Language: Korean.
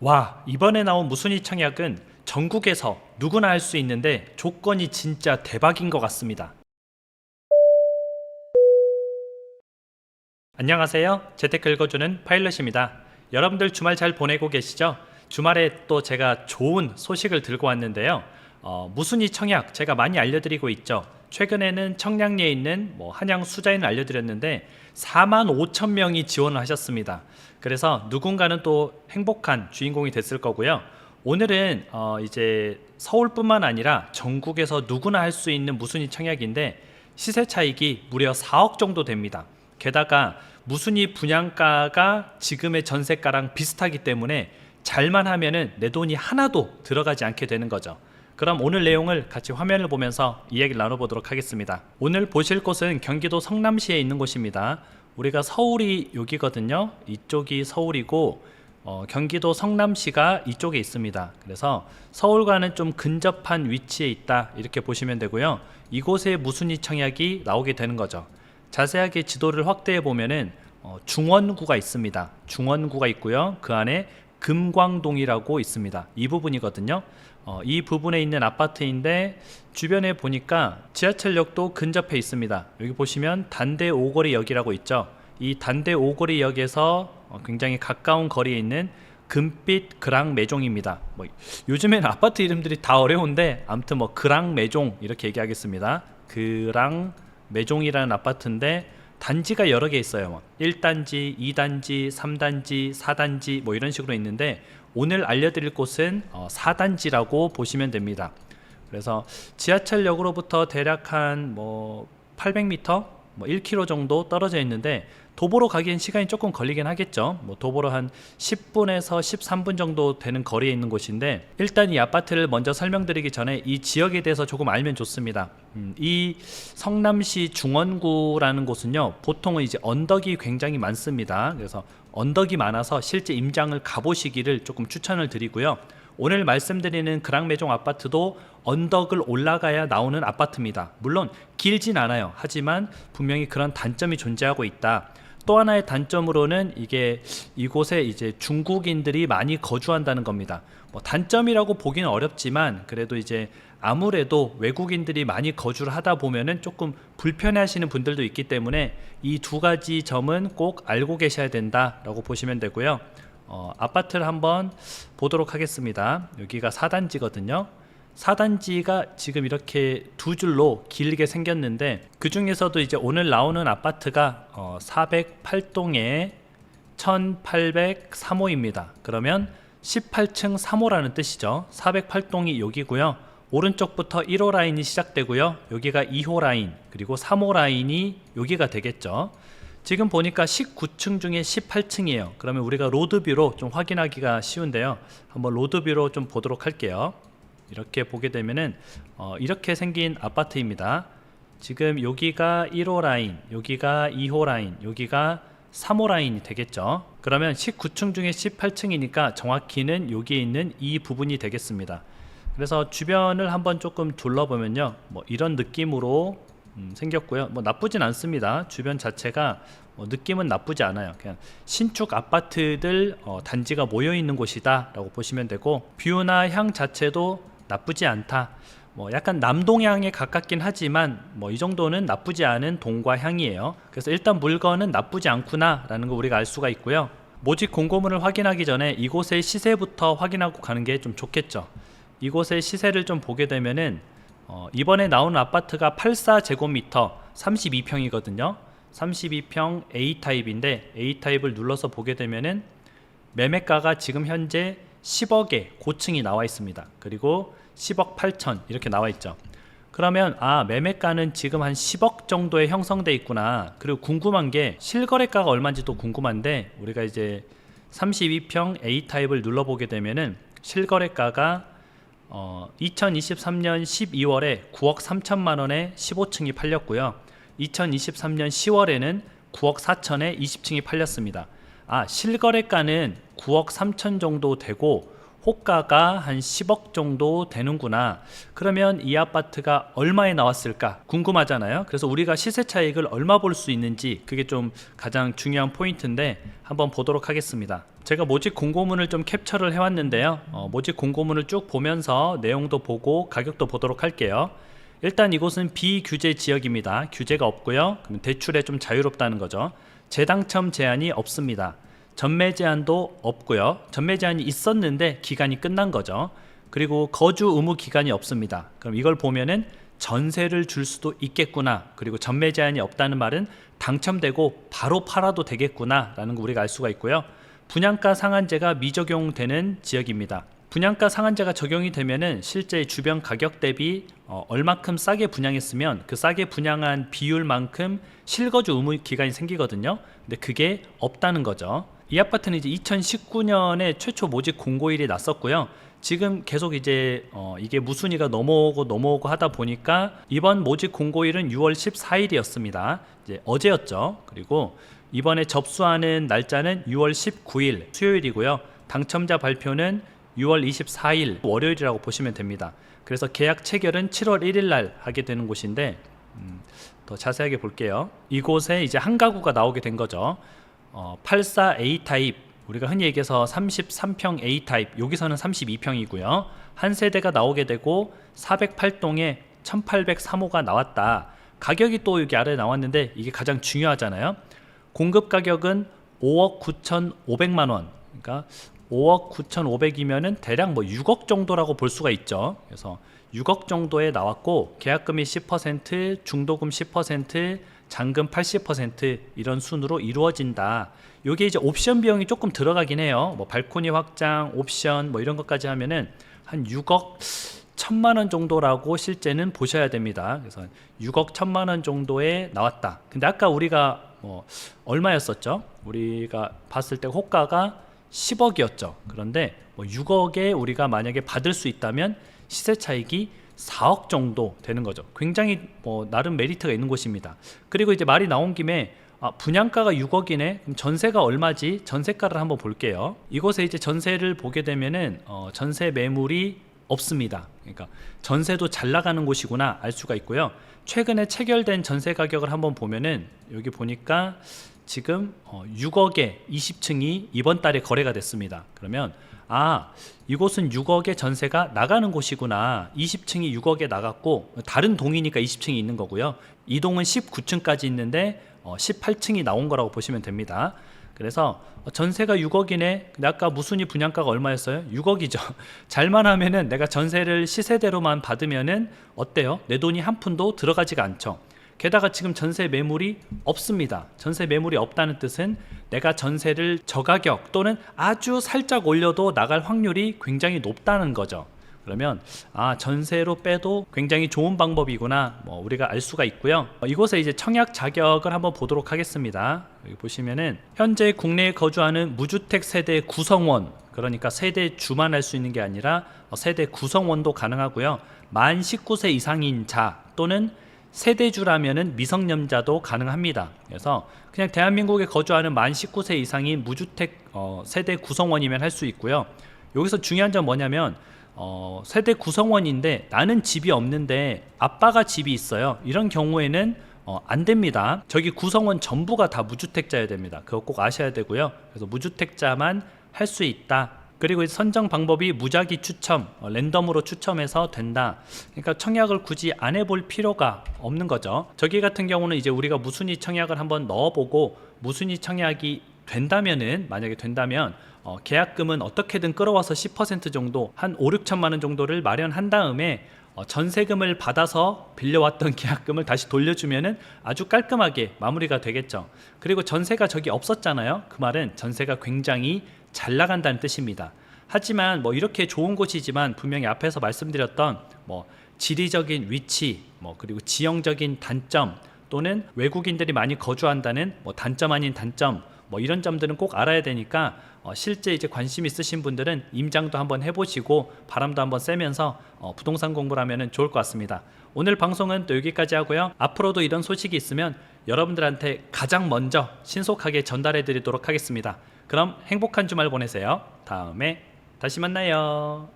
와, 이번에 나온 무순위 청약은 전국에서 누구나 할 수 있는데 조건이 진짜 대박인 것 같습니다. 안녕하세요. 재테크 읽어주는 파일럿입니다. 여러분들 주말 잘 보내고 계시죠? 주말에 또 제가 좋은 소식을 들고 왔는데요. 무순위 청약 제가 많이 알려드리고 있죠. 최근에는 청량리에 있는 한양 수자인을 알려드렸는데 4만 5천 명이 지원을 하셨습니다. 그래서 누군가는 또 행복한 주인공이 됐을 거고요. 오늘은 이제 서울뿐만 아니라 전국에서 누구나 할 수 있는 무순위 청약인데 시세 차익이 무려 4억 정도 됩니다. 게다가 무순위 분양가가 지금의 전세가랑 비슷하기 때문에 잘만 하면은 내 돈이 하나도 들어가지 않게 되는 거죠. 그럼 오늘 내용을 같이 화면을 보면서 이야기를 나눠보도록 하겠습니다. 오늘 보실 곳은 경기도 성남시에 있는 곳입니다. 우리가 서울이 여기거든요. 이쪽이 서울이고 경기도 성남시가 이쪽에 있습니다. 그래서 서울과는 좀 근접한 위치에 있다 이렇게 보시면 되고요. 이곳에 무순위 청약이 나오게 되는 거죠. 자세하게 지도를 확대해 보면은 중원구가 있습니다. 중원구가 있고요. 그 안에 금광동이라고 있습니다. 이 부분이거든요. 이 부분에 있는 아파트인데 주변에 보니까 지하철역도 근접해 있습니다. 여기 보시면 단대 오거리역이라고 있죠. 이 단대 오거리역에서 굉장히 가까운 거리에 있는 금빛 그랑매종입니다. 요즘에는 아파트 이름들이 다 어려운데 아무튼 그랑매종 이렇게 얘기하겠습니다. 그랑매종이라는 아파트인데 단지가 여러 개 있어요. 1단지, 2단지, 3단지, 4단지 이런 식으로 있는데 오늘 알려드릴 곳은 4단지라고 보시면 됩니다. 그래서 지하철역으로부터 대략 한 800m, 1km 정도 떨어져 있는데 도보로 가기엔 시간이 조금 걸리긴 하겠죠. 도보로 한 10분에서 13분 정도 되는 거리에 있는 곳인데 일단 이 아파트를 먼저 설명드리기 전에 이 지역에 대해서 조금 알면 좋습니다. 이 성남시 중원구라는 곳은요, 보통은 이제 언덕이 굉장히 많습니다. 그래서 언덕이 많아서 실제 임장을 가보시기를 조금 추천을 드리고요. 오늘 말씀드리는 그랑매종 아파트도 언덕을 올라가야 나오는 아파트입니다. 물론 길진 않아요. 하지만 분명히 그런 단점이 존재하고 있다. 또 하나의 단점으로는 이곳에 이제 중국인들이 많이 거주한다는 겁니다. 단점이라고 보기는 어렵지만 그래도 이제 아무래도 외국인들이 많이 거주를 하다 보면은 조금 불편해하시는 분들도 있기 때문에 이 두 가지 점은 꼭 알고 계셔야 된다라고 보시면 되고요. 아파트를 한번 보도록 하겠습니다. 여기가 4단지거든요. 4단지가 지금 이렇게 두 줄로 길게 생겼는데 그 중에서도 이제 오늘 나오는 아파트가 408동에 1803호입니다. 그러면 18층 3호라는 뜻이죠. 408동이 여기고요. 오른쪽부터 1호 라인이 시작되고요. 여기가 2호 라인 그리고 3호 라인이 여기가 되겠죠. 지금 보니까 19층 중에 18층이에요. 그러면 우리가 로드뷰로 좀 확인하기가 쉬운데요. 한번 로드뷰로 좀 보도록 할게요. 이렇게 보게 되면은 이렇게 생긴 아파트입니다. 지금 여기가 1호 라인, 여기가 2호 라인, 여기가 3호 라인이 되겠죠. 그러면 19층 중에 18층이니까 정확히는 여기에 있는 이 부분이 되겠습니다. 그래서 주변을 한번 조금 둘러보면요, 이런 느낌으로 생겼고요. 나쁘진 않습니다. 주변 자체가 느낌은 나쁘지 않아요. 그냥 신축 아파트들 단지가 모여 있는 곳이다 라고 보시면 되고, 뷰나 향 자체도 나쁘지 않다. 약간 남동향에 가깝긴 하지만 이 정도는 나쁘지 않은 동과 향이에요. 그래서 일단 물건은 나쁘지 않구나 라는 거 우리가 알 수가 있고요. 모집 공고문을 확인하기 전에 이곳의 시세부터 확인하고 가는 게 좀 좋겠죠. 이곳의 시세를 좀 보게 되면은 이번에 나오는 아파트가 84제곱미터 32평이거든요. 32평 A타입인데 A타입을 눌러서 보게 되면은 매매가가 지금 현재 10억에 고층이 나와 있습니다. 그리고 10억 8천 이렇게 나와 있죠. 그러면 매매가는 지금 한 10억 정도에 형성돼 있구나. 그리고 궁금한 게 실거래가가 얼마인지도 궁금한데 우리가 이제 32평 A타입을 눌러보게 되면은 실거래가가 2023년 12월에 9억 3천만 원에 15층이 팔렸고요. 2023년 10월에는 9억 4천에 20층이 팔렸습니다. 실거래가는 9억 3천 정도 되고 호가가 한 10억 정도 되는구나. 그러면 이 아파트가 얼마에 나왔을까 궁금하잖아요. 그래서 우리가 시세 차익을 얼마 볼 수 있는지, 그게 좀 가장 중요한 포인트인데 한번 보도록 하겠습니다. 제가 모집 공고문을 좀 캡처를 해왔는데요. 모집 공고문을 쭉 보면서 내용도 보고 가격도 보도록 할게요. 일단 이곳은 비규제 지역입니다. 규제가 없고요. 그럼 대출에 좀 자유롭다는 거죠. 재당첨 제한이 없습니다. 전매 제한도 없고요. 전매 제한이 있었는데 기간이 끝난 거죠. 그리고 거주 의무 기간이 없습니다. 그럼 이걸 보면은 전세를 줄 수도 있겠구나. 그리고 전매 제한이 없다는 말은 당첨되고 바로 팔아도 되겠구나 라는 거 우리가 알 수가 있고요. 분양가 상한제가 미적용되는 지역입니다. 분양가 상한제가 적용이 되면은 실제 주변 가격 대비 얼마큼 싸게 분양했으면 그 싸게 분양한 비율만큼 실거주 의무 기간이 생기거든요. 근데 그게 없다는 거죠. 이 아파트는 이제 2019년에 최초 모집 공고일이 났었고요. 지금 계속 이제 이게 무순위가 넘어오고 하다 보니까 이번 모집 공고일은 6월 14일이었습니다. 이제 어제였죠. 그리고 이번에 접수하는 날짜는 6월 19일 수요일이고요. 당첨자 발표는 6월 24일 월요일이라고 보시면 됩니다. 그래서 계약 체결은 7월 1일 날 하게 되는 곳인데 더 자세하게 볼게요. 이곳에 이제 한 가구가 나오게 된 거죠. 84A 타입, 우리가 흔히 얘기해서 33평 A 타입, 여기서는 32평이고요. 한 세대가 나오게 되고 408동에 1803호가 나왔다. 가격이 또 여기 아래에 나왔는데 이게 가장 중요하잖아요. 공급 가격은 5억 9,500만 원. 그러니까 5억 9,500이면은 대략 뭐 6억 정도라고 볼 수가 있죠. 그래서 6억 정도에 나왔고 계약금이 10%, 중도금 10%, 잔금 80% 이런 순으로 이루어진다. 요게 이제 옵션 비용이 조금 들어가긴 해요. 뭐 발코니 확장, 옵션 뭐 이런 것까지 하면은 한 6억 1,000만 원 정도라고 실제는 보셔야 됩니다. 그래서 6억 1,000만 원 정도에 나왔다. 근데 아까 우리가 얼마였었죠? 우리가 봤을 때 호가가 10억이었죠. 그런데 6억에 우리가 만약에 받을 수 있다면 시세 차익이 4억 정도 되는 거죠. 굉장히 나름 메리트가 있는 곳입니다. 그리고 이제 말이 나온 김에 분양가가 6억이네. 그럼 전세가 얼마지? 전세가를 한번 볼게요. 이곳에 이제 전세를 보게 되면은 전세 매물이 없습니다. 그러니까 전세도 잘 나가는 곳이구나 알 수가 있고요. 최근에 체결된 전세 가격을 한번 보면은 여기 보니까 지금 6억에 20층이 이번 달에 거래가 됐습니다. 그러면 이곳은 6억의 전세가 나가는 곳이구나. 20층이 6억에 나갔고 다른 동이니까 20층이 있는 거고요. 이 동은 19층까지 있는데 18층이 나온 거라고 보시면 됩니다. 그래서 전세가 6억이네. 근데 아까 무순위 분양가가 얼마였어요? 6억이죠. 잘만 하면은 내가 전세를 시세대로만 받으면은 어때요? 내 돈이 한 푼도 들어가지가 않죠. 게다가 지금 전세 매물이 없습니다. 전세 매물이 없다는 뜻은 내가 전세를 저가격 또는 아주 살짝 올려도 나갈 확률이 굉장히 높다는 거죠. 그러면 전세로 빼도 굉장히 좋은 방법이구나 우리가 알 수가 있고요. 이곳에 이제 청약 자격을 한번 보도록 하겠습니다. 여기 보시면은 현재 국내에 거주하는 무주택 세대 구성원, 그러니까 세대 주만 할 수 있는 게 아니라 세대 구성원도 가능하고요. 만 19세 이상인 자 또는 세대주라면은 미성년자도 가능합니다. 그래서 그냥 대한민국에 거주하는 만 19세 이상인 무주택 세대 구성원이면 할 수 있고요. 여기서 중요한 점 뭐냐면 세대 구성원인데 나는 집이 없는데 아빠가 집이 있어요. 이런 경우에는 안 됩니다. 저기 구성원 전부가 다 무주택자여야 됩니다. 그거 꼭 아셔야 되고요. 그래서 무주택자만 할 수 있다. 그리고 선정 방법이 무작위 추첨, 랜덤으로 추첨해서 된다. 그러니까 청약을 굳이 안 해볼 필요가 없는 거죠. 저기 같은 경우는 이제 우리가 무순위 청약을 한번 넣어보고 무순위 청약이 된다면은, 만약에 된다면 계약금은 어떻게든 끌어와서 10% 정도, 한 5, 6천만 원 정도를 마련한 다음에 전세금을 받아서 빌려왔던 계약금을 다시 돌려주면은 아주 깔끔하게 마무리가 되겠죠. 그리고 전세가 저기 없었잖아요. 그 말은 전세가 굉장히 잘 나간다는 뜻입니다. 하지만 이렇게 좋은 곳이지만 분명히 앞에서 말씀드렸던 지리적인 위치, 그리고 지형적인 단점 또는 외국인들이 많이 거주한다는 단점 아닌 단점, 이런 점들은 꼭 알아야 되니까 실제 이제 관심 있으신 분들은 임장도 한번 해보시고 바람도 한번 쐬면서 부동산 공부를 하면 좋을 것 같습니다. 오늘 방송은 또 여기까지 하고요. 앞으로도 이런 소식이 있으면 여러분들한테 가장 먼저 신속하게 전달해 드리도록 하겠습니다. 그럼 행복한 주말 보내세요. 다음에 다시 만나요.